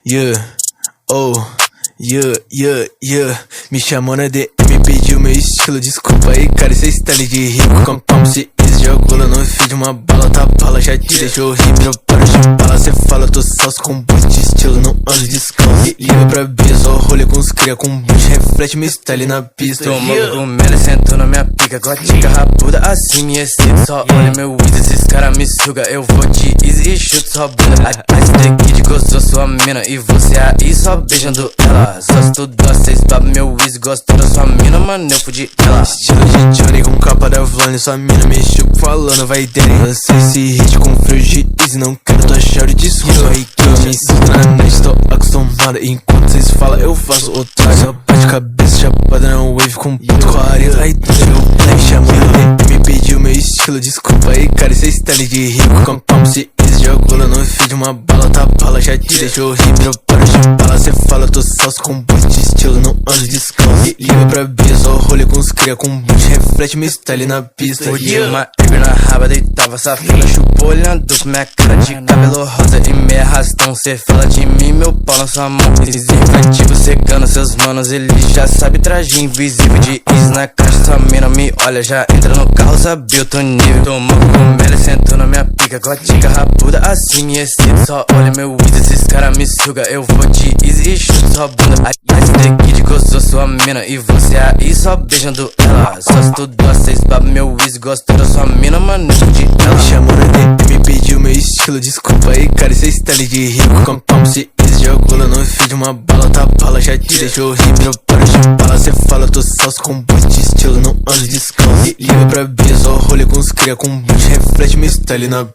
Yeah, oh, yeah. Me chamou na DM, pediu meu estilo. Desculpa aí, cara, esse style de rico. Compão, se jogo lá no feed, uma bala, tá bala, já te deixou horrível. Para de bala, cê fala, tô salso com boost de estilo, não ando descalço. Liga pra Bia, só rolê com os cria com boost, reflete meu style na pista. Tomou cogumelo, sentou na minha pica, gotica rabuda, assim me excito. Só olha meu Wiz, esses cara me suga, eu vou de easy e chuto sua bunda. A Kid gostou sua mina e você aí só beijando ela. Só estudou, cês baba meu Wiz, gostou da sua mina, mano, eu fudi ela. Estilo de Johnny com capa da Vlone, sua mina mexeu falando, vai dele. Lancei esse hit com frio de easy, não quero tua chave de desculpa. Aí que eu me sinto na net, tô acostumado. Enquanto cês falam, eu faço otário. Só bate cabeça, chapada na wave com ponto 40. Aí tu me chamou me pediu meu estilo. Desculpa aí, cara, esse style de rico. Compão, se jogo lá no feed, uma bala, tá bala, já te deixou horrível. Para de bala, cê fala, tô salso com boost de estilo, não ando descalço. Liga pra Bia, só rolê com os cria com boost, reflete meu style na pista. Fudi uma erva na raba, deitava safada, chupou olhando com minha cara de cabelo rosa e meia arrastão. Cê fala de mim, meu pau na sua mão. Desinfetivo secando seus manos, ele já sabe, traje invisível de is na caixa. Sua mina me olha, já entra no carro, sabe eu tô nível. Tomou cogumelo, sentou na minha pica, gotica rabuda, assim me excito. Só olha meu Wiz, esses cara me suga, eu vou de easy e chuto sua bunda. A Kid gostou sua mina e você aí só beijando ela. Só estudou, cês baba meu Wiz, gostou da sua mina, mano, eu fudi ela. Me chamou na DM, pediu meu estilo. Desculpa aí, cara, esse style de rico. Compão, se jogo lá no feed, uma bala, tá bala, já te deixou horrível. Para de bala, cê fala, tô salso com boost de estilo, não ando descalço. Liga pra Bia, só rolê com os cria com boost, reflete meu style na